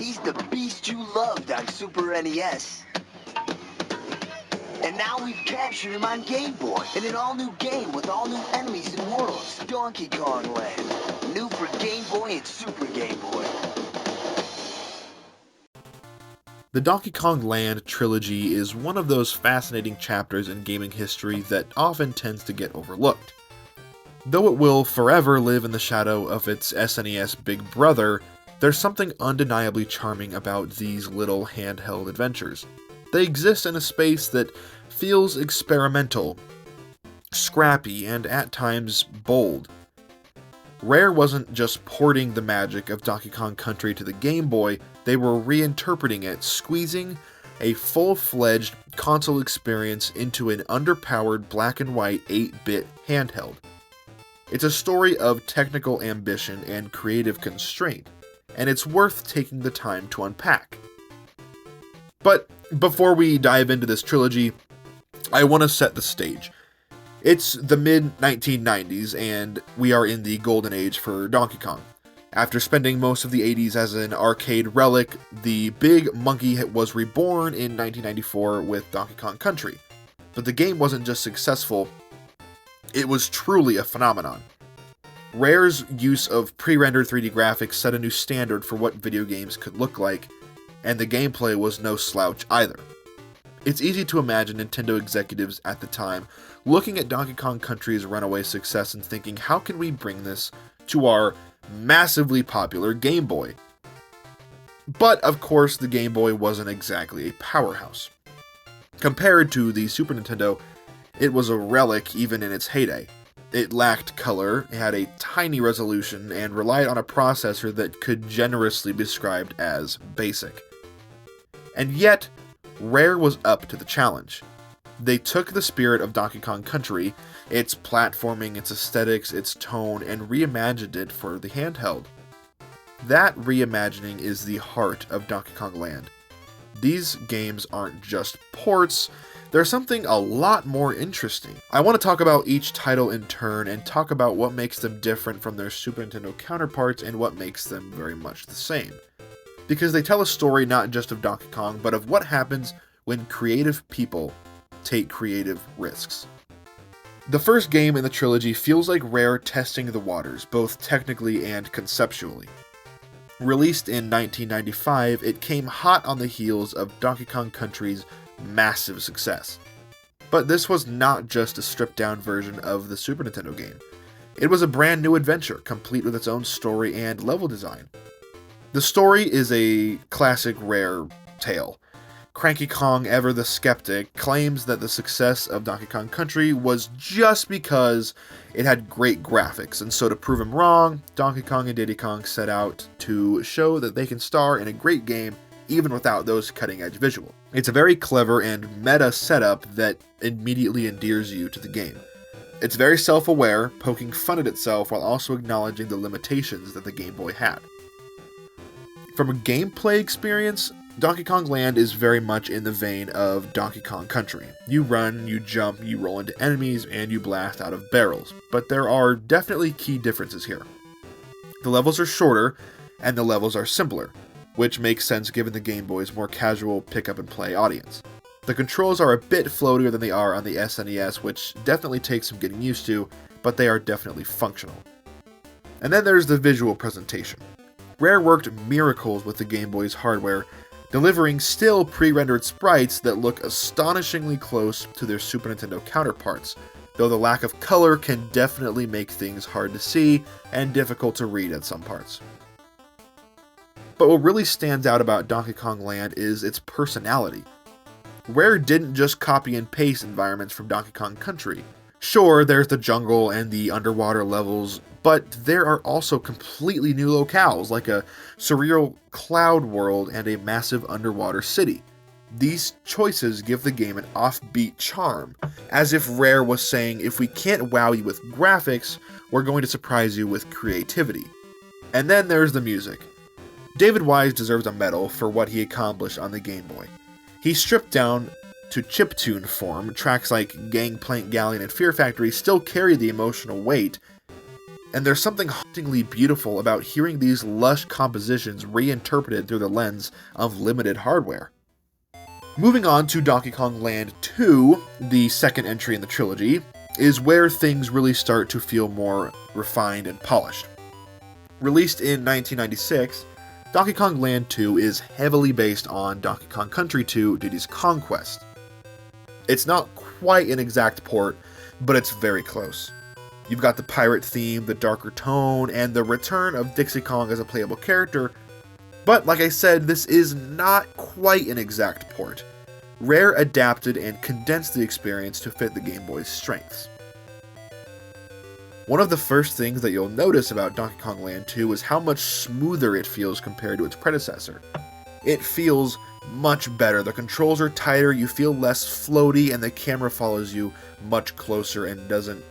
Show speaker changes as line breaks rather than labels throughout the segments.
He's the beast you loved on Super NES. And now we've captured him on Game Boy in an all-new game with all new enemies and worlds. Donkey Kong Land. New for Game Boy and Super Game Boy.
The Donkey Kong Land trilogy is one of those fascinating chapters in gaming history that often tends to get overlooked. Though it will forever live in the shadow of its SNES big brother, there's something undeniably charming about these little handheld adventures. They exist in a space that feels experimental, scrappy, and at times bold. Rare wasn't just porting the magic of Donkey Kong Country to the Game Boy, they were reinterpreting it, squeezing a full-fledged console experience into an underpowered black and white 8-bit handheld. It's a story of technical ambition and creative constraint, and it's worth taking the time to unpack. But before we dive into this trilogy, I want to set the stage. It's the mid-1990s, and we are in the golden age for Donkey Kong. After spending most of the 80s as an arcade relic, the big monkey was reborn in 1994 with Donkey Kong Country. But the game wasn't just successful, it was truly a phenomenon. Rare's use of pre-rendered 3D graphics set a new standard for what video games could look like, and the gameplay was no slouch either. It's easy to imagine Nintendo executives at the time looking at Donkey Kong Country's runaway success and thinking, how can we bring this to our massively popular Game Boy? But of course, the Game Boy wasn't exactly a powerhouse. Compared to the Super Nintendo, it was a relic even in its heyday. It lacked color, it had a tiny resolution, and relied on a processor that could generously be described as basic. And yet, Rare was up to the challenge. They took the spirit of Donkey Kong Country, its platforming, its aesthetics, its tone, and reimagined it for the handheld. That reimagining is the heart of Donkey Kong Land. These games aren't just ports, they're something a lot more interesting. I want to talk about each title in turn and talk about what makes them different from their Super Nintendo counterparts and what makes them very much the same. Because they tell a story not just of Donkey Kong, but of what happens when creative people take creative risks. The first game in the trilogy feels like Rare testing the waters, both technically and conceptually. Released in 1995, it came hot on the heels of Donkey Kong Country's massive success. But this was not just a stripped-down version of the Super Nintendo game. It was a brand new adventure, complete with its own story and level design. The story is a classic Rare tale. Cranky Kong, ever the skeptic, claims that the success of Donkey Kong Country was just because it had great graphics, and so to prove him wrong, Donkey Kong and Diddy Kong set out to show that they can star in a great game even without those cutting-edge visuals. It's a very clever and meta setup that immediately endears you to the game. It's very self-aware, poking fun at itself while also acknowledging the limitations that the Game Boy had. From a gameplay experience, Donkey Kong Land is very much in the vein of Donkey Kong Country. You run, you jump, you roll into enemies, and you blast out of barrels, but there are definitely key differences here. The levels are shorter, and the levels are simpler, which makes sense given the Game Boy's more casual pick-up-and-play audience. The controls are a bit floatier than they are on the SNES, which definitely takes some getting used to, but they are definitely functional. And then there's the visual presentation. Rare worked miracles with the Game Boy's hardware, delivering still pre-rendered sprites that look astonishingly close to their Super Nintendo counterparts, though the lack of color can definitely make things hard to see and difficult to read at some parts. But what really stands out about Donkey Kong Land is its personality. Rare didn't just copy and paste environments from Donkey Kong Country. Sure, there's the jungle and the underwater levels, but there are also completely new locales, like a surreal cloud world and a massive underwater city. These choices give the game an offbeat charm, as if Rare was saying, if we can't wow you with graphics, we're going to surprise you with creativity. And then there's the music. David Wise deserves a medal for what he accomplished on the Game Boy. He stripped down to chiptune form. Tracks like Gangplank Galleon and Fear Factory still carry the emotional weight, and there's something hauntingly beautiful about hearing these lush compositions reinterpreted through the lens of limited hardware. Moving on to Donkey Kong Land 2, the second entry in the trilogy, is where things really start to feel more refined and polished. Released in 1996, Donkey Kong Land 2 is heavily based on Donkey Kong Country 2: Diddy's Kong Quest. It's not quite an exact port, but it's very close. You've got the pirate theme, the darker tone, and the return of Dixie Kong as a playable character, but like I said, this is not quite an exact port. Rare adapted and condensed the experience to fit the Game Boy's strengths. One of the first things that you'll notice about Donkey Kong Land 2 is how much smoother it feels compared to its predecessor. It feels much better. The controls are tighter, you feel less floaty, and the camera follows you much closer and doesn't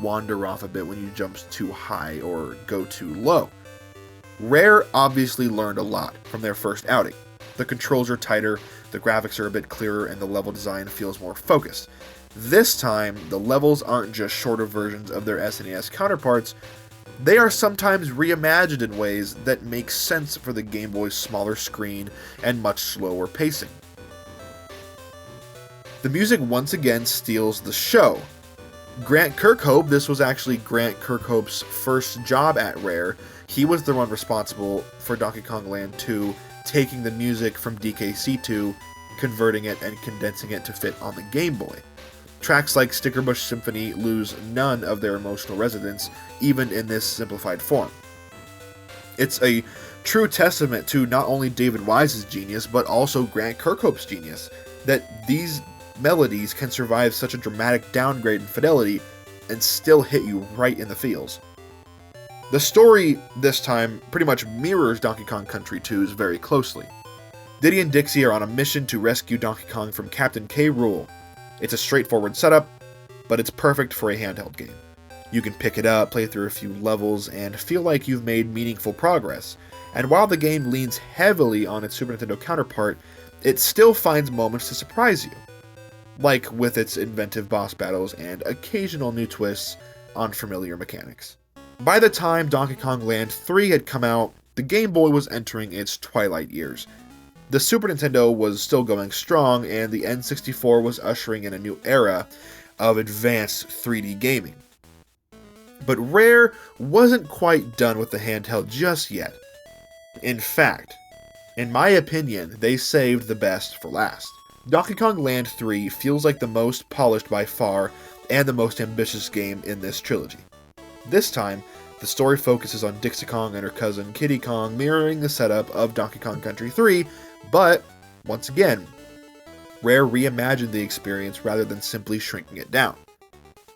wander off a bit when you jump too high or go too low. Rare obviously learned a lot from their first outing. The controls are tighter, the graphics are a bit clearer, and the level design feels more focused. This time, the levels aren't just shorter versions of their SNES counterparts, they are sometimes reimagined in ways that make sense for the Game Boy's smaller screen and much slower pacing. The music once again steals the show. Grant Kirkhope, this was actually Grant Kirkhope's first job at Rare. He was the one responsible for Donkey Kong Land 2, taking the music from DKC2, converting it and condensing it to fit on the Game Boy. Tracks like Stickerbush Symphony lose none of their emotional resonance, even in this simplified form. It's a true testament to not only David Wise's genius, but also Grant Kirkhope's genius, that these melodies can survive such a dramatic downgrade in fidelity and still hit you right in the feels. The story, this time, pretty much mirrors Donkey Kong Country 2's very closely. Diddy and Dixie are on a mission to rescue Donkey Kong from Captain K. Rool. It's a straightforward setup, but it's perfect for a handheld game. You can pick it up, play through a few levels, and feel like you've made meaningful progress. And while the game leans heavily on its Super Nintendo counterpart, it still finds moments to surprise you, like with its inventive boss battles and occasional new twists on familiar mechanics. By the time Donkey Kong Land 3 had come out, the Game Boy was entering its twilight years. The Super Nintendo was still going strong, and the N64 was ushering in a new era of advanced 3D gaming. But Rare wasn't quite done with the handheld just yet. In fact, in my opinion, they saved the best for last. Donkey Kong Land 3 feels like the most polished by far and the most ambitious game in this trilogy. This time, the story focuses on Dixie Kong and her cousin Kiddy Kong, mirroring the setup of Donkey Kong Country 3, but, once again, Rare reimagined the experience rather than simply shrinking it down.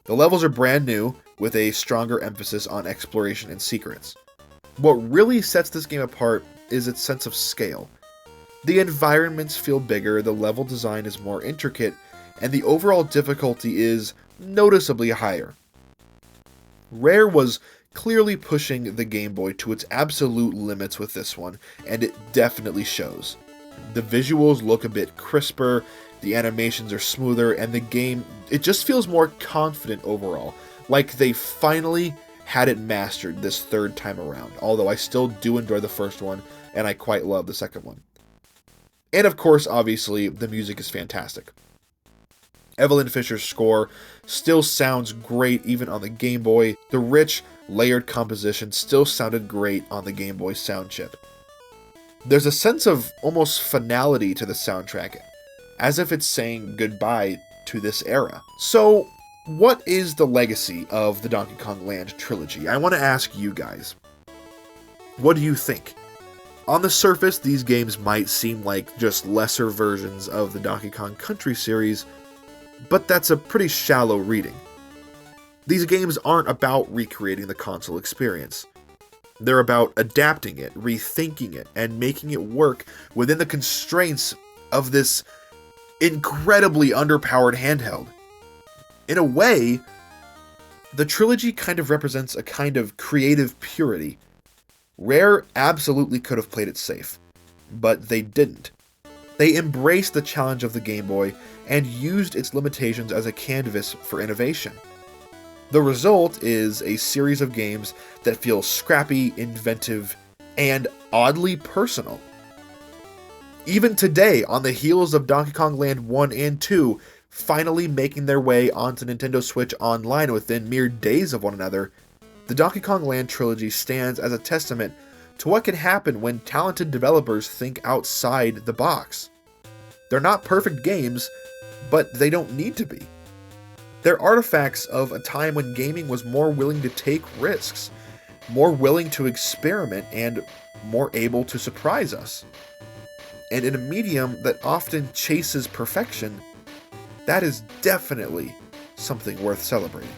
The levels are brand new, with a stronger emphasis on exploration and secrets. What really sets this game apart is its sense of scale. The environments feel bigger, the level design is more intricate, and the overall difficulty is noticeably higher. Rare was clearly pushing the Game Boy to its absolute limits with this one, and it definitely shows. The visuals look a bit crisper, the animations are smoother, and the game, it just feels more confident overall, like they finally had it mastered this third time around, although I still do enjoy the first one, and I quite love the second one. And of course, obviously, the music is fantastic. Evelyn Fisher's score still sounds great even on the Game Boy. The rich, layered composition still sounded great on the Game Boy sound chip. There's a sense of almost finality to the soundtrack, as if it's saying goodbye to this era. So, what is the legacy of the Donkey Kong Land trilogy? I want to ask you guys. What do you think? On the surface, these games might seem like just lesser versions of the Donkey Kong Country series, but that's a pretty shallow reading. These games aren't about recreating the console experience. They're about adapting it, rethinking it, and making it work within the constraints of this incredibly underpowered handheld. In a way, the trilogy kind of represents a kind of creative purity. Rare absolutely could have played it safe, but they didn't. They embraced the challenge of the Game Boy and used its limitations as a canvas for innovation. The result is a series of games that feel scrappy, inventive, and oddly personal. Even today, on the heels of Donkey Kong Land 1 and 2 finally making their way onto Nintendo Switch Online within mere days of one another, the Donkey Kong Land trilogy stands as a testament to what can happen when talented developers think outside the box. They're not perfect games, but they don't need to be. They're artifacts of a time when gaming was more willing to take risks, more willing to experiment, and more able to surprise us. And in a medium that often chases perfection, that is definitely something worth celebrating.